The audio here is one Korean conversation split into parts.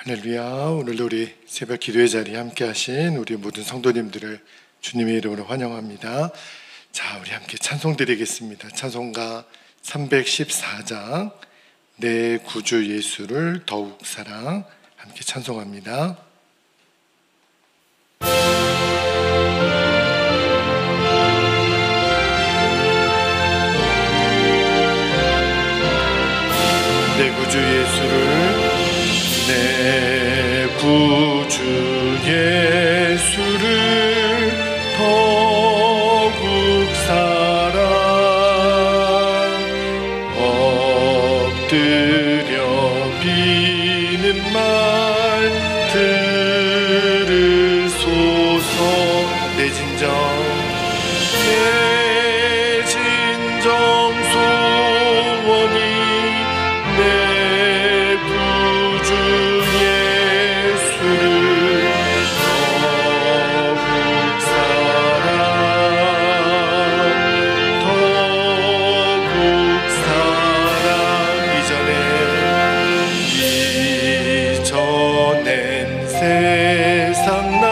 할렐루야. 오늘도 우리 새벽 기도의 자리에 함께 하신 우리 모든 성도님들을 주님의 이름으로 환영합니다. 자, 우리 함께 찬송 드리겠습니다. 찬송가 314장 내 구주 예수를 더욱 사랑, 함께 찬송합니다. 내 구주 예수를, 내 구주 예수를 더욱 사랑, 엎드려 비는 말 들으소서. 내 진정 소원이 내 구주 예수를 더욱 사랑, 더욱 사랑. 이전엔 세상 나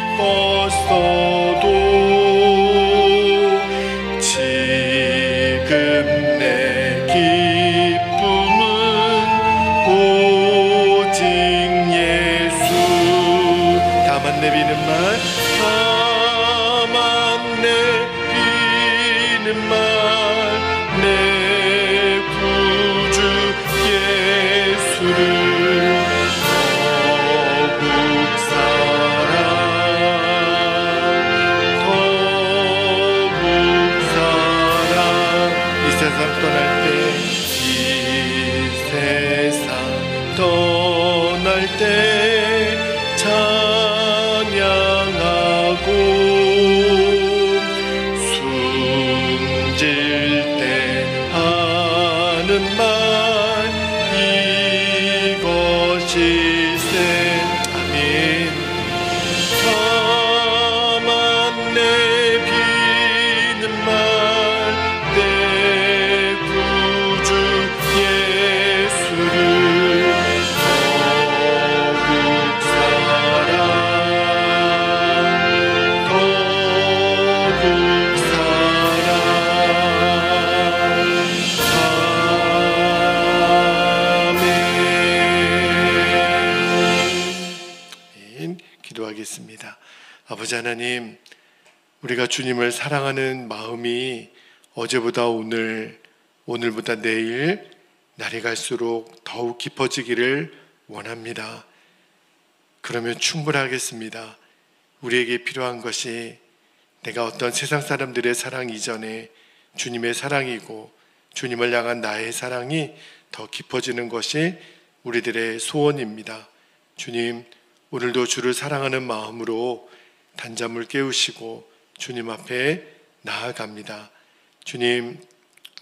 기뻤어도 지금 내 기쁨은 오직 예수. 다만 내비는 말, 다만 내비는 말, 내 구주 예수를 더욱 사랑, 더욱 사랑. 이 세상 떠날 때, 이 세상 떠날 때 찬양하고 숨질 때 하는 말, 이것일세. 아멘. 다만 내비는 말, 내 구주 예수를 더욱 사랑, 더욱 사랑. 아멘. 기도하겠습니다. 아버지 하나님, 우리가 주님을 사랑하는 마음이 어제보다 오늘, 오늘보다 내일, 날이 갈수록 더욱 깊어지기를 원합니다. 그러면 충분하겠습니다. 우리에게 필요한 것이 내가 어떤 세상 사람들의 사랑 이전에 주님의 사랑이고, 주님을 향한 나의 사랑이 더 깊어지는 것이 우리들의 소원입니다. 주님, 오늘도 주를 사랑하는 마음으로 단잠을 깨우시고 주님 앞에 나아갑니다. 주님,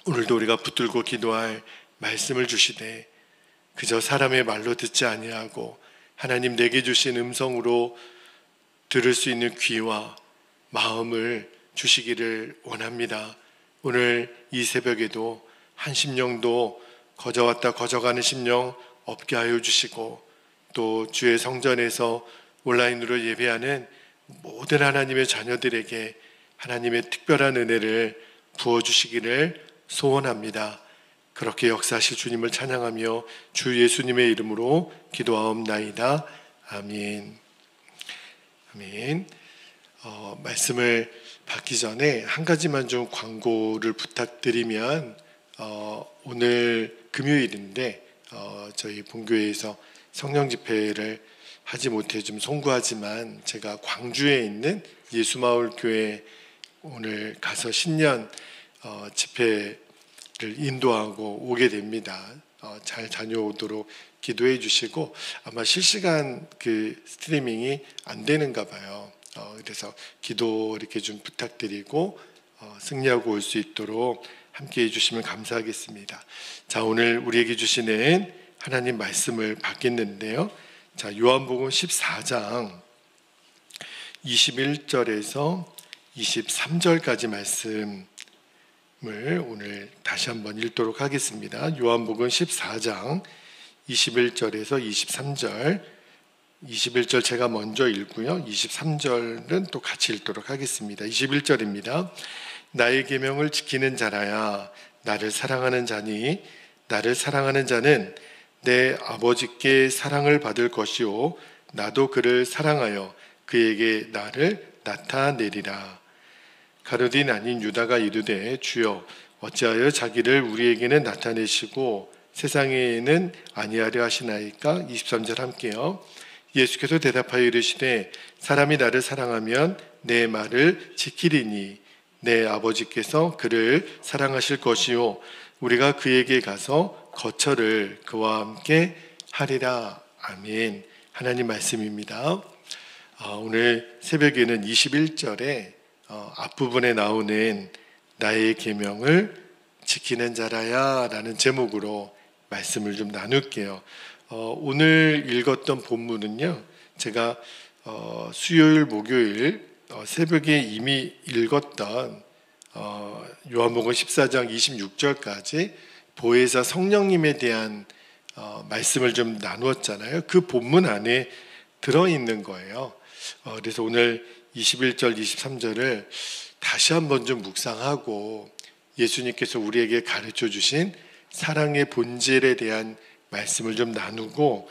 오늘도 우리가 붙들고 기도할 말씀을 주시되 그저 사람의 말로 듣지 아니하고 하나님 내게 주신 음성으로 들을 수 있는 귀와 마음을 주시기를 원합니다. 오늘 이 새벽에도 한 심령도 거저왔다 거저가는 심령 없게 하여 주시고, 또 주의 성전에서 온라인으로 예배하는 모든 하나님의 자녀들에게 하나님의 특별한 은혜를 부어주시기를 소원합니다. 그렇게 역사하실 주님을 찬양하며 주 예수님의 이름으로 기도하옵나이다. 아멘. 아멘. 말씀을 받기 전에 한 가지만 좀 광고를 부탁드리면, 오늘 금요일인데 저희 본교회에서 성령 집회를 하지 못해 좀 송구하지만, 제가 광주에 있는 예수마을 교회 오늘 가서 신년 집회를 인도하고 오게 됩니다. 잘 다녀오도록 기도해 주시고, 아마 실시간 그 스트리밍이 안 되는가 봐요. 그래서 기도 이렇게 좀 부탁드리고 승리하고 올 수 있도록 함께 해주시면 감사하겠습니다. 자, 오늘 우리에게 주시는 하나님 말씀을 받겠는데요. 자, 요한복음 14장 21절에서 23절까지 말씀을 오늘 다시 한번 읽도록 하겠습니다. 요한복음 14장 21절에서 23절, 21절 제가 먼저 읽고요. 23절은 또 같이 읽도록 하겠습니다. 21절입니다. 나의 계명을 지키는 자라야 나를 사랑하는 자니 나를 사랑하는 자는 내 아버지께 사랑을 받을 것이요 나도 그를 사랑하여 그에게 나를 나타내리라. 가룟 아닌 유다가 이르되 주여 어찌하여 자기를 우리에게는 나타내시고 세상에는 아니하려 하시나이까? 23절 함께요. 예수께서 대답하여 이르시되 사람이 나를 사랑하면 내 말을 지키리니 내 아버지께서 그를 사랑하실 것이요 우리가 그에게 가서 거처를 그와 함께 하리라. 아멘. 하나님 말씀입니다. 오늘 새벽에는 21절에 앞부분에 나오는 나의 계명을 지키는 자라야 라는 제목으로 말씀을 좀 나눌게요. 오늘 읽었던 본문은요, 제가 수요일, 목요일 새벽에 이미 읽었던 요한복음 14장 26절까지 보혜사 성령님에 대한 말씀을 좀 나누었잖아요. 그 본문 안에 들어있는 거예요. 그래서 오늘 21절, 23절을 다시 한번 좀 묵상하고 예수님께서 우리에게 가르쳐 주신 사랑의 본질에 대한 말씀을 좀 나누고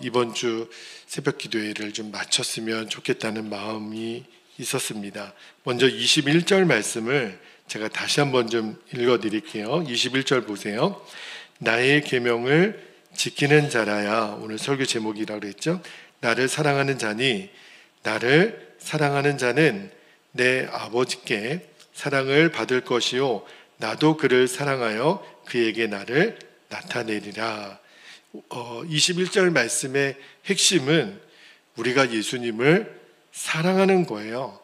이번 주 새벽 기도회를 좀 마쳤으면 좋겠다는 마음이 있었습니다. 먼저 21절 말씀을 제가 다시 한번 좀 읽어드릴게요. 21절 보세요. 나의 계명을 지키는 자라야, 오늘 설교 제목이라고 그랬죠. 나를 사랑하는 자니 나를 사랑하는 자는 내 아버지께 사랑을 받을 것이요 나도 그를 사랑하여 그에게 나를 나타내리라. 21절 말씀의 핵심은 우리가 예수님을 사랑하는 거예요.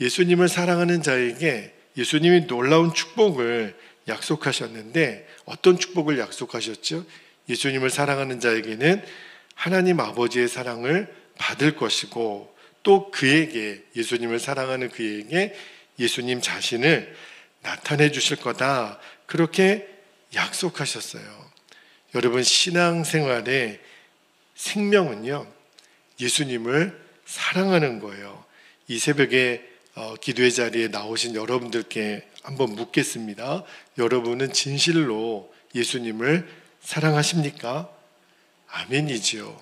예수님을 사랑하는 자에게 예수님이 놀라운 축복을 약속하셨는데 어떤 축복을 약속하셨죠? 예수님을 사랑하는 자에게는 하나님 아버지의 사랑을 받을 것이고 또 그에게, 예수님을 사랑하는 그에게 예수님 자신을 나타내 주실 거다, 그렇게 약속하셨어요. 여러분, 신앙생활의 생명은요, 예수님을 사랑하는 거예요. 이 새벽에 기도의 자리에 나오신 여러분들께 한번 묻겠습니다. 여러분은 진실로 예수님을 사랑하십니까? 아멘이지요.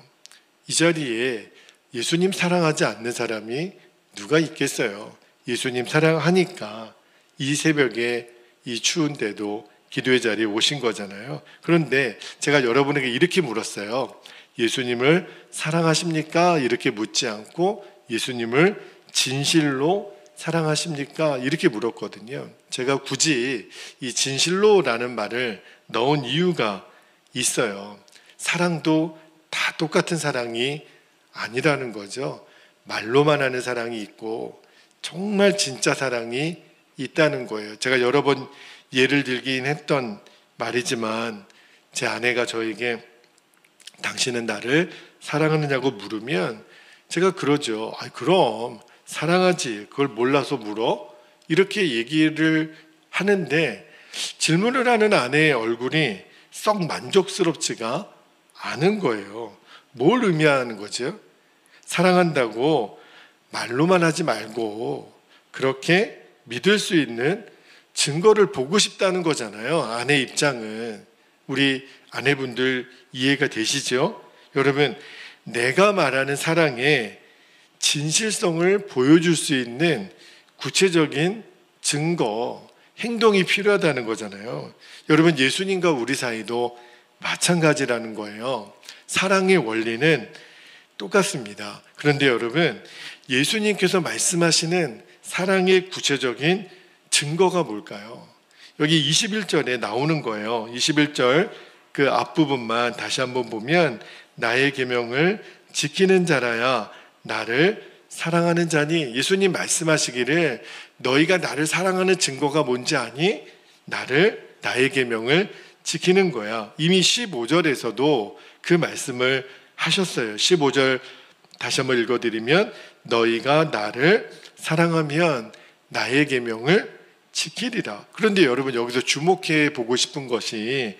이 자리에 예수님 사랑하지 않는 사람이 누가 있겠어요? 예수님 사랑하니까 이 새벽에 이 추운데도 기도의 자리에 오신 거잖아요. 그런데 제가 여러분에게 이렇게 물었어요. 예수님을 사랑하십니까? 이렇게 묻지 않고 예수님을 진실로 사랑하십니까? 이렇게 물었거든요. 제가 굳이 이 진실로라는 말을 넣은 이유가 있어요. 사랑도 다 똑같은 사랑이 아니라는 거죠. 말로만 하는 사랑이 있고 정말 진짜 사랑이 있다는 거예요. 제가 여러 번 예를 들긴 했던 말이지만 제 아내가 저에게 당신은 나를 사랑하느냐고 물으면 제가 그러죠. 그럼 사랑하지. 그걸 몰라서 물어? 이렇게 얘기를 하는데 질문을 하는 아내의 얼굴이 썩 만족스럽지가 않은 거예요. 뭘 의미하는 거죠? 사랑한다고 말로만 하지 말고 그렇게 믿을 수 있는 증거를 보고 싶다는 거잖아요. 아내 입장은. 우리 아내분들 이해가 되시죠? 여러분, 내가 말하는 사랑의 진실성을 보여줄 수 있는 구체적인 증거, 행동이 필요하다는 거잖아요. 여러분, 예수님과 우리 사이도 마찬가지라는 거예요. 사랑의 원리는 똑같습니다. 그런데 여러분, 예수님께서 말씀하시는 사랑의 구체적인 증거가 뭘까요? 여기 21절에 나오는 거예요. 21절 그 앞부분만 다시 한번 보면 나의 계명을 지키는 자라야 나를 사랑하는 자니, 예수님 말씀하시기를 너희가 나를 사랑하는 증거가 뭔지 아니? 나의 계명을 지키는 거야. 이미 15절에서도 그 말씀을 하셨어요. 15절 다시 한번 읽어드리면 너희가 나를 사랑하면 나의 계명을 지키리라. 그런데 여러분, 여기서 주목해 보고 싶은 것이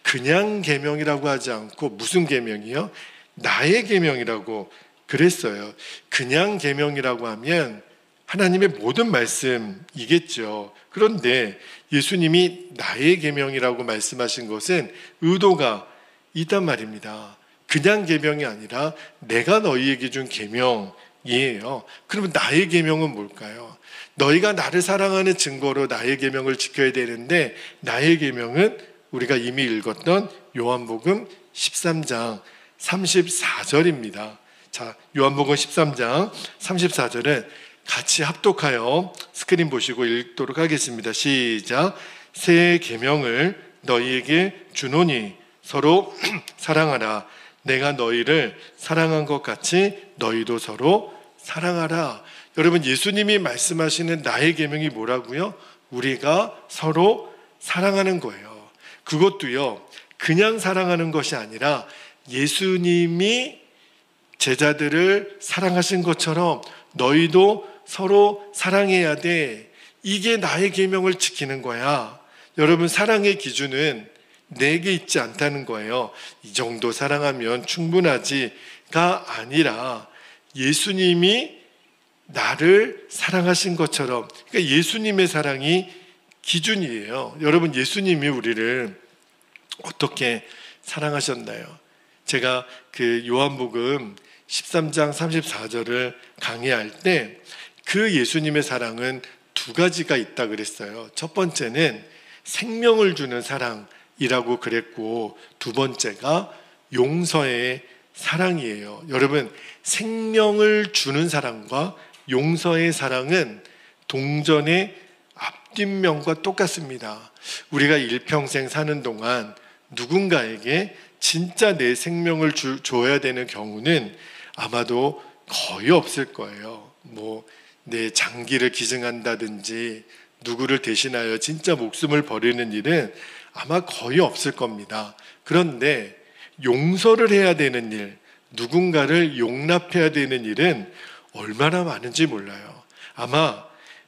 그냥 계명이라고 하지 않고 무슨 계명이요? 나의 계명이라고 그랬어요. 그냥 계명이라고 하면 하나님의 모든 말씀이겠죠. 그런데 예수님이 나의 계명이라고 말씀하신 것은 의도가 있단 말입니다. 그냥 계명이 아니라 내가 너희에게 준 계명이에요. 그러면 나의 계명은 뭘까요? 너희가 나를 사랑하는 증거로 나의 계명을 지켜야 되는데, 나의 계명은 우리가 이미 읽었던 요한복음 13장 34절입니다. 자, 요한복음 13장 34절은 같이 합독하여 스크린 보시고 읽도록 하겠습니다. 시작. 새 계명을 너희에게 주노니 서로 사랑하라. 내가 너희를 사랑한 것 같이 너희도 서로 사랑하라. 여러분, 예수님이 말씀하시는 나의 계명이 뭐라고요? 우리가 서로 사랑하는 거예요. 그것도요, 그냥 사랑하는 것이 아니라 예수님이 제자들을 사랑하신 것처럼 너희도 서로 사랑해야 돼. 이게 나의 계명을 지키는 거야. 여러분, 사랑의 기준은 내게 있지 않다는 거예요. 이 정도 사랑하면 충분하지가 아니라 예수님이 나를 사랑하신 것처럼, 그러니까 예수님의 사랑이 기준이에요. 여러분, 예수님이 우리를 어떻게 사랑하셨나요? 제가 그 요한복음 13장 34절을 강의할 때 그 예수님의 사랑은 두 가지가 있다 그랬어요. 첫 번째는 생명을 주는 사랑이라고 그랬고, 두 번째가 용서의 사랑이에요. 여러분, 생명을 주는 사랑과 용서의 사랑은 동전의 앞뒷면과 똑같습니다. 우리가 일평생 사는 동안 누군가에게 진짜 내 생명을 줘야 되는 경우는 아마도 거의 없을 거예요. 내 장기를 기증한다든지 누구를 대신하여 진짜 목숨을 버리는 일은 아마 거의 없을 겁니다. 그런데 용서를 해야 되는 일, 누군가를 용납해야 되는 일은 얼마나 많은지 몰라요. 아마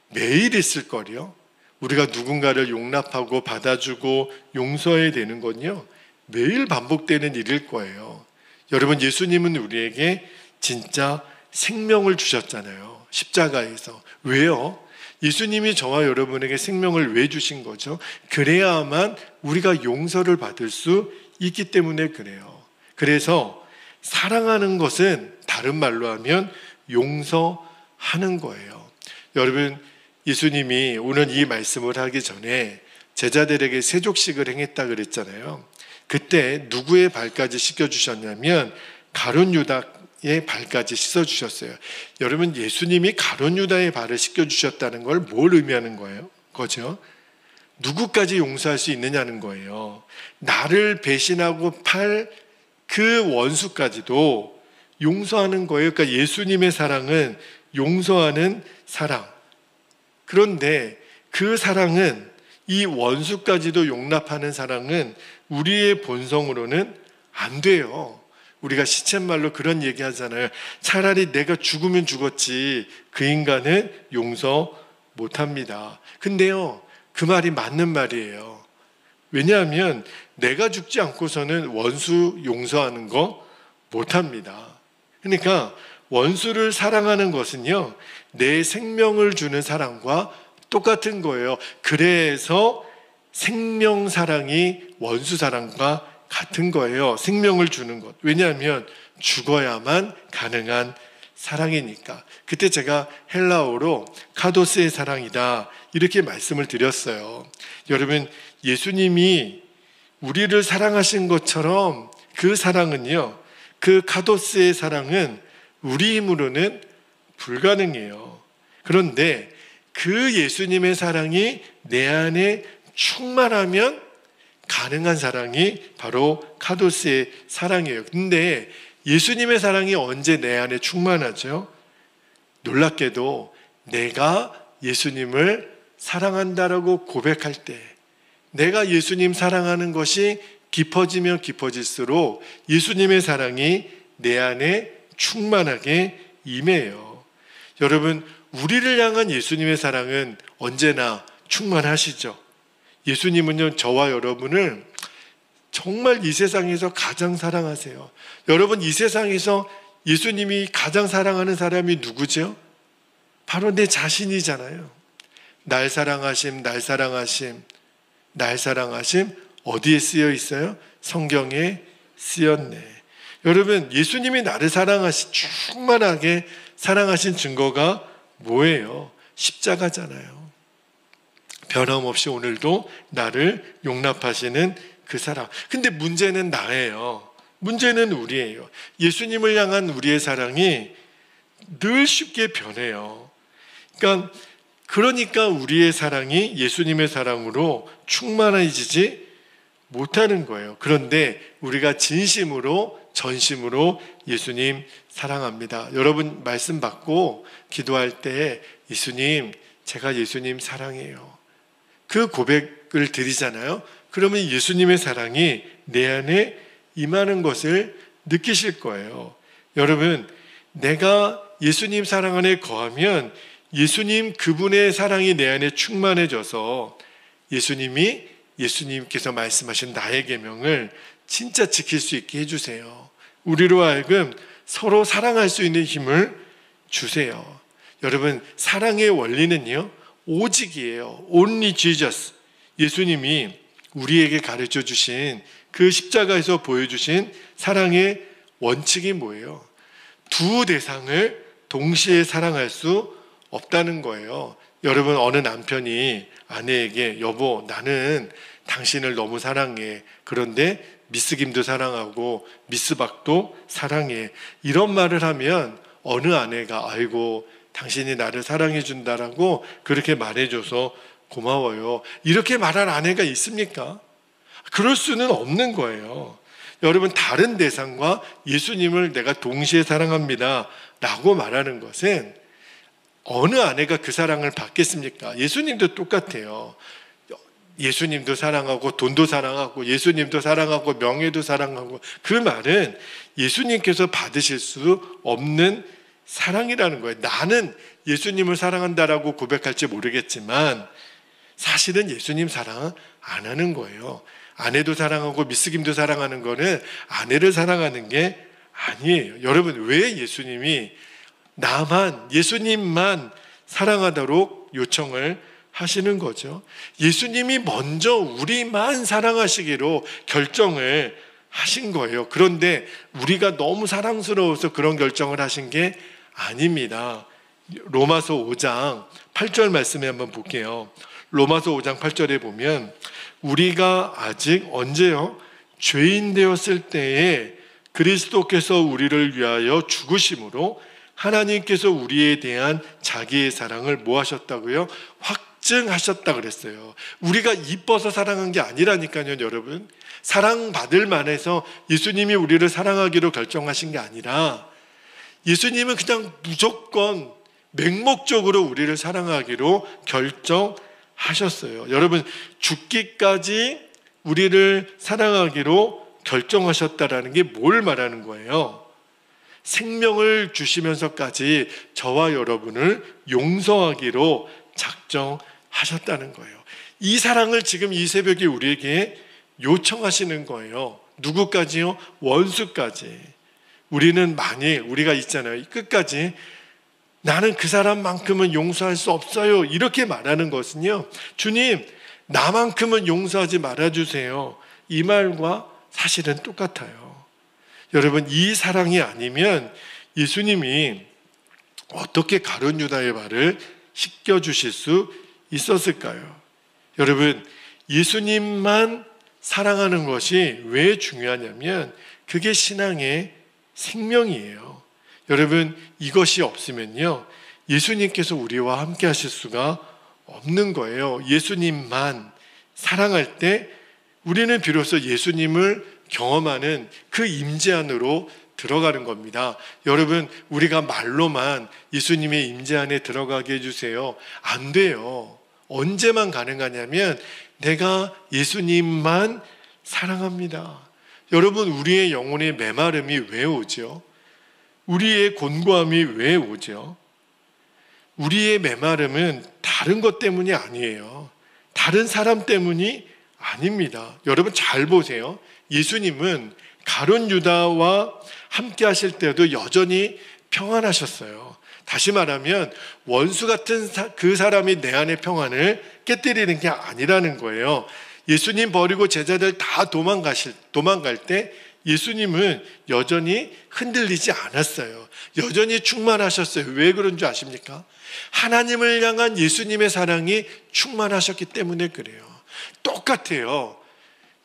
매일 있을 거요. 우리가 누군가를 용납하고 받아주고 용서해야 되는 건요, 매일 반복되는 일일 거예요. 여러분, 예수님은 우리에게 진짜 생명을 주셨잖아요. 십자가에서. 왜요? 예수님이 저와 여러분에게 생명을 왜 주신 거죠? 그래야만 우리가 용서를 받을 수 있기 때문에 그래요. 그래서 사랑하는 것은 다른 말로 하면 용서하는 거예요. 여러분, 예수님이 오늘 이 말씀을 하기 전에 제자들에게 세족식을 행했다 그랬잖아요. 그때 누구의 발까지 씻겨주셨냐면 가룟 유다의 발까지 씻어주셨어요. 여러분, 예수님이 가룟 유다의 발을 씻겨주셨다는 걸 뭘 의미하는 거죠? 누구까지 용서할 수 있느냐는 거예요. 나를 배신하고 팔 그 원수까지도 용서하는 거예요. 그러니까 예수님의 사랑은 용서하는 사랑. 그런데 그 사랑은, 이 원수까지도 용납하는 사랑은 우리의 본성으로는 안 돼요. 우리가 시쳇말로 그런 얘기 하잖아요. 차라리 내가 죽으면 죽었지 그 인간은 용서 못합니다. 근데요, 그 말이 맞는 말이에요. 왜냐하면 내가 죽지 않고서는 원수 용서하는 거 못합니다. 그러니까 원수를 사랑하는 것은요, 내 생명을 주는 사랑과 똑같은 거예요. 그래서 생명 사랑이 원수 사랑과 같은 거예요. 생명을 주는 것. 왜냐하면 죽어야만 가능한 사랑이니까. 그때 제가 헬라어로 카도스의 사랑이다 이렇게 말씀을 드렸어요. 여러분, 예수님이 우리를 사랑하신 것처럼 그 사랑은요, 그 카도스의 사랑은 우리 힘으로는 불가능해요. 그런데 그 예수님의 사랑이 내 안에 충만하면 가능한 사랑이 바로 카도스의 사랑이에요. 근데 예수님의 사랑이 언제 내 안에 충만하죠? 놀랍게도 내가 예수님을 사랑한다라고 고백할 때, 내가 예수님 사랑하는 것이 깊어지면 깊어질수록 예수님의 사랑이 내 안에 충만하게 임해요. 여러분, 우리를 향한 예수님의 사랑은 언제나 충만하시죠. 예수님은요, 저와 여러분을 정말 이 세상에서 가장 사랑하세요. 여러분, 이 세상에서 예수님이 가장 사랑하는 사람이 누구죠? 바로 내 자신이잖아요. 날 사랑하심, 날 사랑하심, 날 사랑하심 어디에 쓰여 있어요? 성경에 쓰였네. 여러분, 예수님이 나를 충만하게 사랑하신 증거가 뭐예요? 십자가잖아요. 변함없이 오늘도 나를 용납하시는 그 사랑. 근데 문제는 나예요. 문제는 우리예요. 예수님을 향한 우리의 사랑이 늘 쉽게 변해요. 그러니까 우리의 사랑이 예수님의 사랑으로 충만해지지 못하는 거예요. 그런데 우리가 진심으로 전심으로 예수님 사랑합니다. 여러분 말씀 받고 기도할 때 예수님, 제가 예수님 사랑해요. 그 고백을 드리잖아요. 그러면 예수님의 사랑이 내 안에 임하는 것을 느끼실 거예요. 여러분, 내가 예수님 사랑 안에 거하면 예수님 그분의 사랑이 내 안에 충만해져서 예수님께서 말씀하신 나의 계명을 진짜 지킬 수 있게 해주세요. 우리로 하여금 서로 사랑할 수 있는 힘을 주세요. 여러분, 사랑의 원리는요, 오직이에요. Only Jesus. 예수님이 우리에게 가르쳐 주신 그 십자가에서 보여주신 사랑의 원칙이 뭐예요? 두 대상을 동시에 사랑할 수 없다는 거예요. 여러분, 어느 남편이 아내에게 여보, 나는 당신을 너무 사랑해. 그런데 미스 김도 사랑하고 미스 박도 사랑해. 이런 말을 하면 어느 아내가 아이고 당신이 나를 사랑해 준다라고 그렇게 말해줘서 고마워요. 이렇게 말할 아내가 있습니까? 그럴 수는 없는 거예요. 여러분, 다른 대상과 예수님을 내가 동시에 사랑합니다 라고 말하는 것은 어느 아내가 그 사랑을 받겠습니까? 예수님도 똑같아요. 예수님도 사랑하고 돈도 사랑하고 예수님도 사랑하고 명예도 사랑하고, 그 말은 예수님께서 받으실 수 없는 사랑이라는 거예요. 나는 예수님을 사랑한다라고 고백할지 모르겠지만 사실은 예수님 사랑 안 하는 거예요. 아내도 사랑하고 미스 김도 사랑하는 거는 아내를 사랑하는 게 아니에요. 여러분, 왜 예수님이 예수님만 사랑하도록 요청을 하시는 거죠? 예수님이 먼저 우리만 사랑하시기로 결정을 하신 거예요. 그런데 우리가 너무 사랑스러워서 그런 결정을 하신 게 아닙니다. 로마서 5장 8절 말씀에 한번 볼게요. 로마서 5장 8절에 보면 우리가 아직 언제요? 죄인 되었을 때에 그리스도께서 우리를 위하여 죽으심으로 하나님께서 우리에 대한 자기의 사랑을 뭐 하셨다고요? 확증하셨다 그랬어요. 우리가 이뻐서 사랑한 게 아니라니까요, 여러분. 사랑받을 만해서 예수님이 우리를 사랑하기로 결정하신 게 아니라 예수님은 그냥 무조건 맹목적으로 우리를 사랑하기로 결정하셨어요. 여러분, 죽기까지 우리를 사랑하기로 결정하셨다라는 게 뭘 말하는 거예요? 생명을 주시면서까지 저와 여러분을 용서하기로 작정하셨다는 거예요. 이 사랑을 지금 이 새벽에 우리에게 요청하시는 거예요. 누구까지요? 원수까지. 우리는 만일 우리가 있잖아요, 끝까지 나는 그 사람만큼은 용서할 수 없어요, 이렇게 말하는 것은요, 주님 나만큼은 용서하지 말아주세요, 이 말과 사실은 똑같아요. 여러분, 이 사랑이 아니면 예수님이 어떻게 가룟 유다의 발을 씻겨주실 수 있었을까요? 여러분, 예수님만 사랑하는 것이 왜 중요하냐면 그게 신앙의 생명이에요. 여러분, 이것이 없으면요, 예수님께서 우리와 함께 하실 수가 없는 거예요. 예수님만 사랑할 때 우리는 비로소 예수님을 경험하는 그 임재 안으로 들어가는 겁니다. 여러분, 우리가 말로만 예수님의 임재 안에 들어가게 해주세요, 안 돼요. 언제만 가능하냐면 내가 예수님만 사랑합니다. 여러분, 우리의 영혼의 메마름이 왜 오죠? 우리의 곤고함이 왜 오죠? 우리의 메마름은 다른 것 때문이 아니에요. 다른 사람 때문이 아닙니다. 여러분 잘 보세요. 예수님은 가룟 유다와 함께 하실 때도 여전히 평안하셨어요. 다시 말하면 원수 같은 그 사람이 내 안의 평안을 깨뜨리는 게 아니라는 거예요. 예수님 버리고 제자들 다 도망갈 때 예수님은 여전히 흔들리지 않았어요. 여전히 충만하셨어요. 왜 그런 줄 아십니까? 하나님을 향한 예수님의 사랑이 충만하셨기 때문에 그래요. 똑같아요.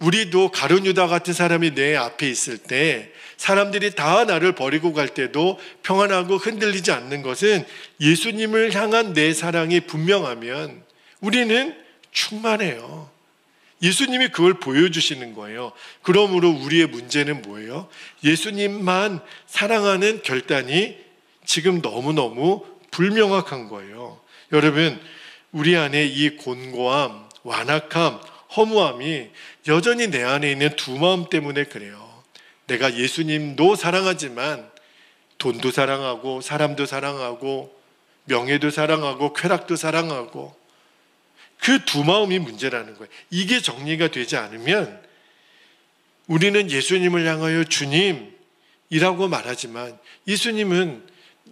우리도 가룟 유다 같은 사람이 내 앞에 있을 때, 사람들이 다 나를 버리고 갈 때도 평안하고 흔들리지 않는 것은 예수님을 향한 내 사랑이 분명하면 우리는 충만해요. 예수님이 그걸 보여주시는 거예요. 그러므로 우리의 문제는 뭐예요? 예수님만 사랑하는 결단이 지금 너무너무 불명확한 거예요. 여러분, 우리 안에 이 곤고함, 완악함, 허무함이 여전히 내 안에 있는 두 마음 때문에 그래요. 내가 예수님도 사랑하지만 돈도 사랑하고 사람도 사랑하고 명예도 사랑하고 쾌락도 사랑하고, 그 두 마음이 문제라는 거예요. 이게 정리가 되지 않으면 우리는 예수님을 향하여 주님이라고 말하지만 예수님은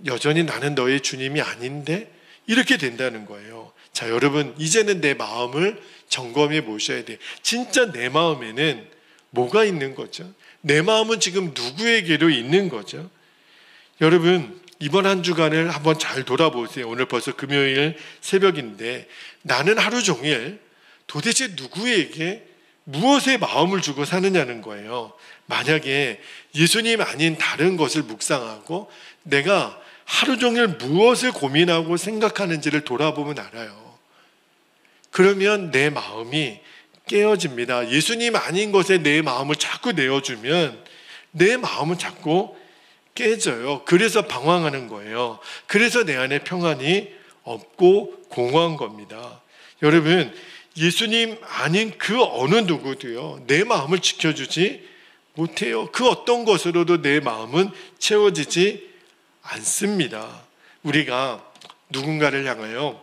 여전히 나는 너의 주님이 아닌데, 이렇게 된다는 거예요. 자, 여러분, 이제는 내 마음을 점검해 보셔야 돼요. 진짜 내 마음에는 뭐가 있는 거죠? 내 마음은 지금 누구에게로 있는 거죠? 여러분, 이번 한 주간을 한번 잘 돌아보세요. 오늘 벌써 금요일 새벽인데 나는 하루 종일 도대체 누구에게 무엇에 마음을 주고 사느냐는 거예요. 만약에 예수님 아닌 다른 것을 묵상하고 내가 하루 종일 무엇을 고민하고 생각하는지를 돌아보면 알아요. 그러면 내 마음이 깨어집니다. 예수님 아닌 것에 내 마음을 자꾸 내어주면 내 마음은 자꾸 깨져요. 그래서 방황하는 거예요. 그래서 내 안에 평안이 없고 공허한 겁니다. 여러분, 예수님 아닌 그 어느 누구도요, 내 마음을 지켜주지 못해요. 그 어떤 것으로도 내 마음은 채워지지 않습니다. 우리가 누군가를 향하여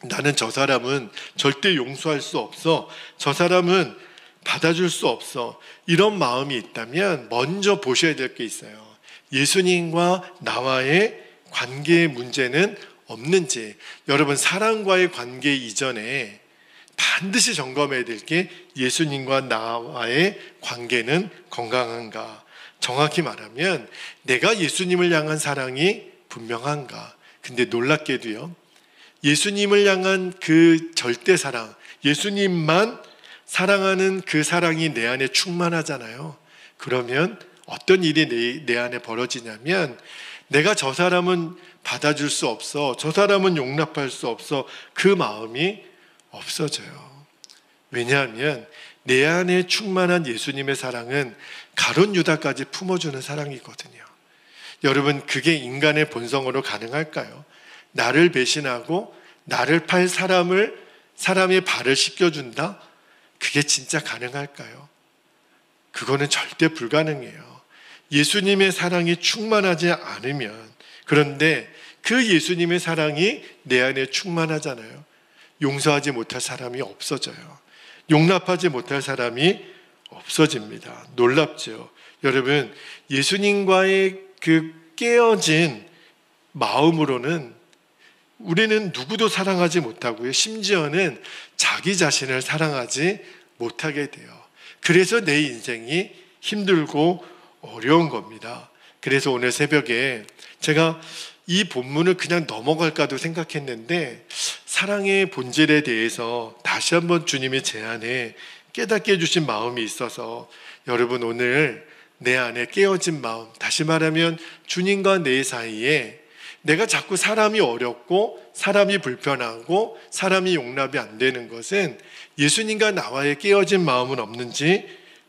나는 저 사람은 절대 용서할 수 없어, 저 사람은 받아줄 수 없어, 이런 마음이 있다면 먼저 보셔야 될 게 있어요. 예수님과 나와의 관계의 문제는 없는지. 여러분, 사람과의 관계 이전에 반드시 점검해야 될 게 예수님과 나와의 관계는 건강한가. 정확히 말하면 내가 예수님을 향한 사랑이 분명한가. 근데 놀랍게도요, 예수님을 향한 그 절대 사랑, 예수님만 사랑하는 그 사랑이 내 안에 충만하잖아요. 그러면 어떤 일이 내 안에 벌어지냐면, 내가 저 사람은 받아줄 수 없어, 저 사람은 용납할 수 없어, 그 마음이 없어져요. 왜냐하면 내 안에 충만한 예수님의 사랑은 가룟 유다까지 품어주는 사랑이거든요. 여러분, 그게 인간의 본성으로 가능할까요? 나를 배신하고 나를 팔 사람의 발을 씻겨준다? 그게 진짜 가능할까요? 그거는 절대 불가능해요. 예수님의 사랑이 충만하지 않으면. 그런데 그 예수님의 사랑이 내 안에 충만하잖아요. 용서하지 못할 사람이 없어져요. 용납하지 못할 사람이 없어집니다. 놀랍죠? 여러분, 예수님과의 그 깨어진 마음으로는 우리는 누구도 사랑하지 못하고요, 심지어는 자기 자신을 사랑하지 못하게 돼요. 그래서 내 인생이 힘들고 어려운 겁니다. 그래서 오늘 새벽에 제가 이 본문을 그냥 넘어갈까도 생각했는데, 사랑의 본질에 대해서 다시 한번 주님의 제안에 깨닫게 해주신 마음이 있어서, 여러분, 오늘 내 안에 깨어진 마음, 다시 말하면 주님과 내 사이에 내가 자꾸 사람이 어렵고 사람이 불편하고 사람이 용납이 안 되는 것은 예수님과 나와의 깨어진 마음은 없는지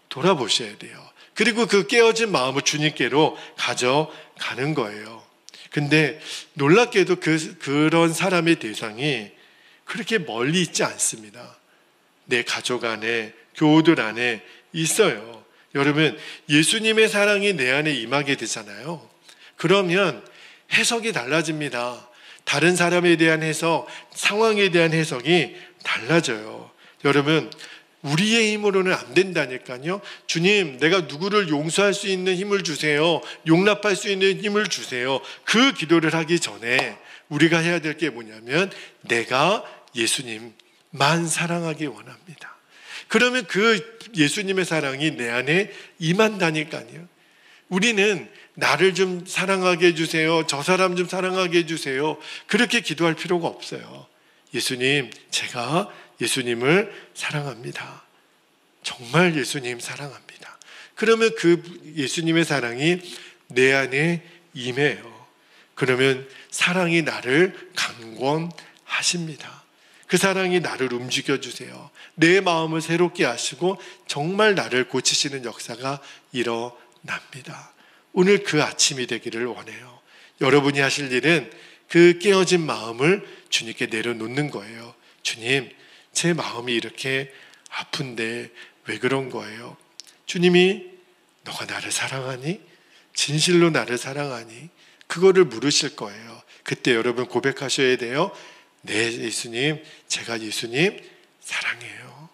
돌아보셔야 돼요. 그리고 그 깨어진 마음을 주님께로 가져가는 거예요. 근데 놀랍게도 그런 사람의 대상이 그렇게 멀리 있지 않습니다. 내 가족 안에, 교우들 안에 있어요. 여러분, 예수님의 사랑이 내 안에 임하게 되잖아요. 그러면 해석이 달라집니다. 다른 사람에 대한 해석, 상황에 대한 해석이 달라져요. 여러분, 우리의 힘으로는 안 된다니까요. 주님, 내가 누구를 용서할 수 있는 힘을 주세요. 용납할 수 있는 힘을 주세요. 그 기도를 하기 전에 우리가 해야 될 게 뭐냐면, 내가 예수님만 사랑하기 원합니다. 그러면 그 예수님의 사랑이 내 안에 임한다니까요. 우리는 나를 좀 사랑하게 해주세요, 저 사람 좀 사랑하게 해주세요, 그렇게 기도할 필요가 없어요. 예수님, 제가 예수님을 사랑합니다. 정말 예수님 사랑합니다. 그러면 그 예수님의 사랑이 내 안에 임해요. 그러면 사랑이 나를 강권하십니다. 그 사랑이 나를 움직여주세요. 내 마음을 새롭게 하시고 정말 나를 고치시는 역사가 일어납니다. 오늘 그 아침이 되기를 원해요. 여러분이 하실 일은 그 깨어진 마음을 주님께 내려놓는 거예요. 주님, 제 마음이 이렇게 아픈데 왜 그런 거예요? 주님이 너가 나를 사랑하니? 진실로 나를 사랑하니? 그거를 물으실 거예요. 그때 여러분 고백하셔야 돼요. 네, 예수님, 제가 예수님 사랑해요.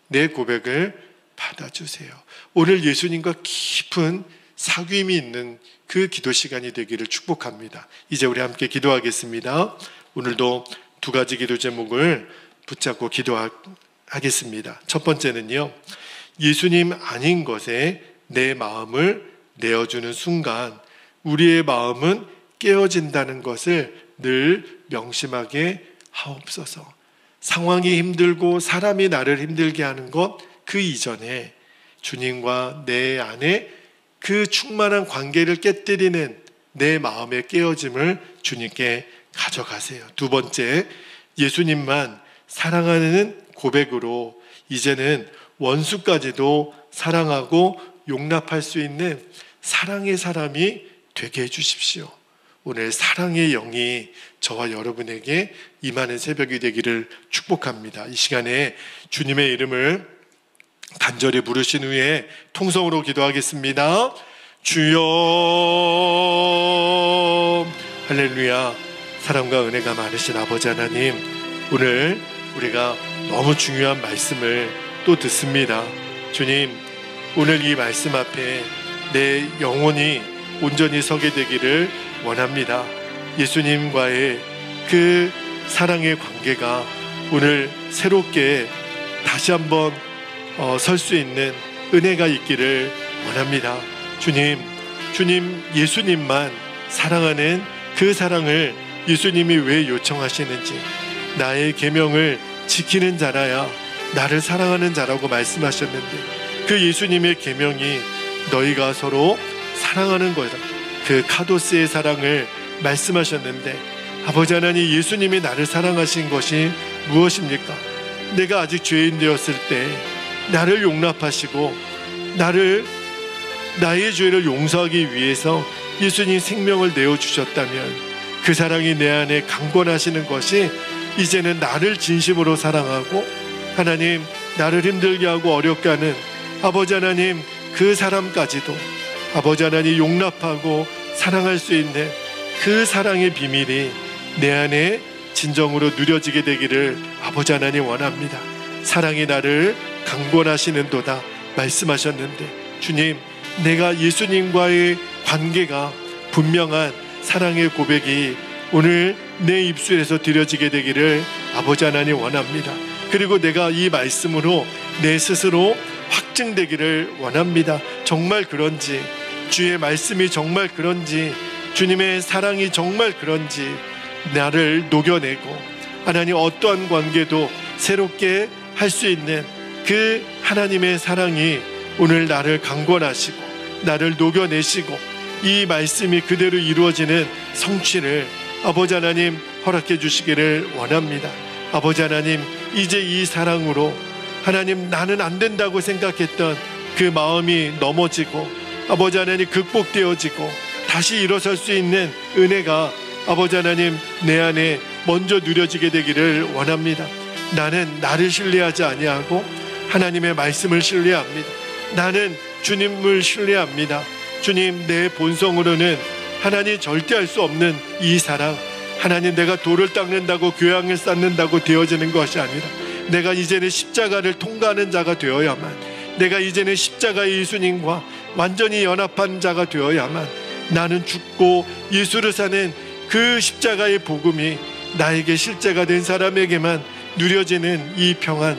내 고백을 받아주세요. 오늘 예수님과 깊은 사귐이 있는 그 기도 시간이 되기를 축복합니다. 이제 우리 함께 기도하겠습니다. 오늘도 두 가지 기도 제목을 붙잡고 기도하겠습니다. 첫 번째는요, 예수님 아닌 것에 내 마음을 내어주는 순간 우리의 마음은 깨어진다는 것을 늘 명심하게 하옵소서. 상황이 힘들고 사람이 나를 힘들게 하는 것, 그 이전에 주님과 내 안에 그 충만한 관계를 깨뜨리는 내 마음의 깨어짐을 주님께 가져가세요. 두 번째, 예수님만 사랑하는 고백으로 이제는 원수까지도 사랑하고 용납할 수 있는 사랑의 사람이 되게 해주십시오. 오늘 사랑의 영이 저와 여러분에게 임하는 새벽이 되기를 축복합니다. 이 시간에 주님의 이름을 간절히 부르신 후에 통성으로 기도하겠습니다. 주여, 할렐루야. 사랑과 은혜가 많으신 아버지 하나님, 오늘 우리가 너무 중요한 말씀을 또 듣습니다. 주님, 오늘 이 말씀 앞에 내 영혼이 온전히 서게 되기를 원합니다. 예수님과의 그 사랑의 관계가 오늘 새롭게 다시 한번 설 수 있는 은혜가 있기를 원합니다. 주님, 예수님만 사랑하는 그 사랑을 예수님이 왜 요청하시는지, 나의 계명을 지키는 자라야 나를 사랑하는 자라고 말씀하셨는데, 그 예수님의 계명이 너희가 서로 사랑하는 거다, 그 카도스의 사랑을 말씀하셨는데, 아버지 하나님, 예수님이 나를 사랑하신 것이 무엇입니까? 내가 아직 죄인 되었을 때 나를 용납하시고 나의 죄를 용서하기 위해서 예수님 생명을 내어주셨다면, 그 사랑이 내 안에 강권하시는 것이 이제는 나를 진심으로 사랑하고, 하나님, 나를 힘들게 하고 어렵게 하는 아버지 하나님, 그 사람까지도 아버지 하나님 용납하고 사랑할 수 있는 그 사랑의 비밀이 내 안에 진정으로 누려지게 되기를 아버지 하나님 원합니다. 사랑이 나를 강권하시는 도다 말씀하셨는데, 주님, 내가 예수님과의 관계가 분명한 사랑의 고백이 오늘 내 입술에서 드려지게 되기를 아버지 하나님 원합니다. 그리고 내가 이 말씀으로 내 스스로 확증되기를 원합니다. 정말 그런지, 주의 말씀이 정말 그런지, 주님의 사랑이 정말 그런지 나를 녹여내고, 하나님 어떠한 관계도 새롭게 할 수 있는 그 하나님의 사랑이 오늘 나를 강권하시고 나를 녹여내시고 이 말씀이 그대로 이루어지는 성취를 아버지 하나님 허락해 주시기를 원합니다. 아버지 하나님, 이제 이 사랑으로 하나님, 나는 안 된다고 생각했던 그 마음이 넘어지고 아버지 하나님 극복되어지고 다시 일어설 수 있는 은혜가 아버지 하나님 내 안에 먼저 누려지게 되기를 원합니다. 나는 나를 신뢰하지 아니하고 하나님의 말씀을 신뢰합니다. 나는 주님을 신뢰합니다. 주님, 내 본성으로는 하나님 절대 할 수 없는 이 사랑, 하나님, 내가 돌을 닦는다고 교양을 쌓는다고 되어지는 것이 아니라 내가 이제는 십자가를 통과하는 자가 되어야만, 내가 이제는 십자가의 예수님과 완전히 연합한 자가 되어야만, 나는 죽고 예수를 사는 그 십자가의 복음이 나에게 실제가 된 사람에게만 누려지는 이 평안,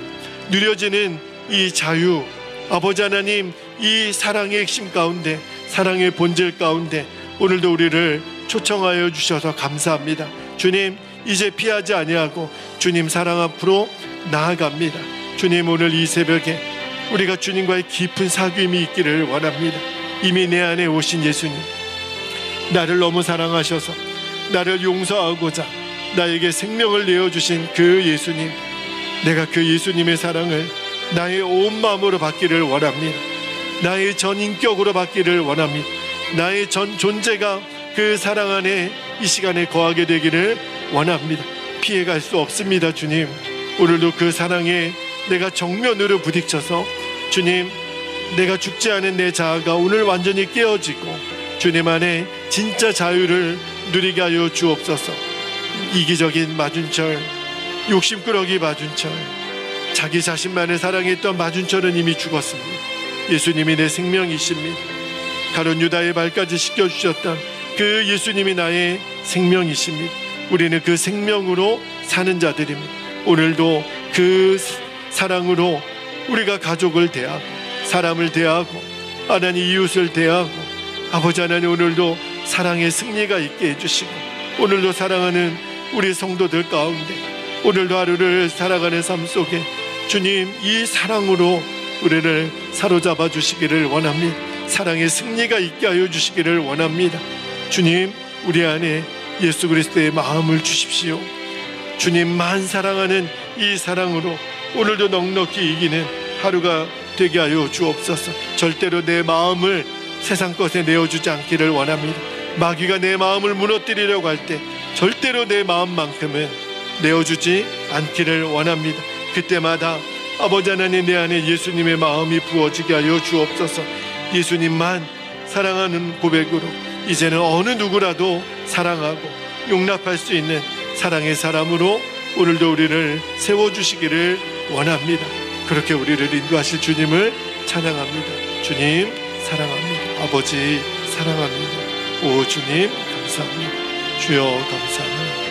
누려지는 이 자유, 아버지 하나님, 이 사랑의 핵심 가운데, 사랑의 본질 가운데 오늘도 우리를 초청하여 주셔서 감사합니다. 주님, 이제 피하지 아니하고 주님 사랑 앞으로 나아갑니다. 주님, 오늘 이 새벽에 우리가 주님과의 깊은 사귐이 있기를 원합니다. 이미 내 안에 오신 예수님, 나를 너무 사랑하셔서 나를 용서하고자 나에게 생명을 내어주신 그 예수님, 내가 그 예수님의 사랑을 나의 온 마음으로 받기를 원합니다. 나의 전 인격으로 받기를 원합니다. 나의 전 존재가 그 사랑 안에 이 시간에 거하게 되기를 원합니다. 피해갈 수 없습니다. 주님, 오늘도 그 사랑에 내가 정면으로 부딪혀서 주님, 내가 죽지 않은 내 자아가 오늘 완전히 깨어지고 주님 안에 진짜 자유를 누리게 하여 주옵소서. 이기적인 마준철, 욕심꾸러기 마준철, 자기 자신만을 사랑했던 마준철은 이미 죽었습니다. 예수님이 내 생명이십니다. 가룟 유다의 발까지 씻겨주셨던 그 예수님이 나의 생명이십니다. 우리는 그 생명으로 사는 자들입니다. 오늘도 그 사랑으로 우리가 가족을 대하고 사람을 대하고 하나님 이웃을 대하고 아버지 하나님, 오늘도 사랑의 승리가 있게 해주시고 오늘도 사랑하는 우리 성도들 가운데 오늘도 하루를 살아가는 삶 속에 주님, 이 사랑으로 우리를 사로잡아 주시기를 원합니다. 사랑의 승리가 있게 하여 주시기를 원합니다. 주님, 우리 안에 예수 그리스도의 마음을 주십시오. 주님만 사랑하는 이 사랑으로 오늘도 넉넉히 이기는 하루가 되게 하여 주옵소서. 절대로 내 마음을 세상 것에 내어주지 않기를 원합니다. 마귀가 내 마음을 무너뜨리려고 할 때 절대로 내 마음만큼은 내어주지 않기를 원합니다. 그때마다 아버지 하나님, 내 안에 예수님의 마음이 부어지게 하여 주옵소서. 예수님만 사랑하는 고백으로 이제는 어느 누구라도 사랑하고 용납할 수 있는 사랑의 사람으로 오늘도 우리를 세워주시기를 원합니다. 그렇게 우리를 인도하실 주님을 찬양합니다. 주님 사랑합니다. 아버지 사랑합니다. 오 주님 감사합니다. 주여 감사합니다.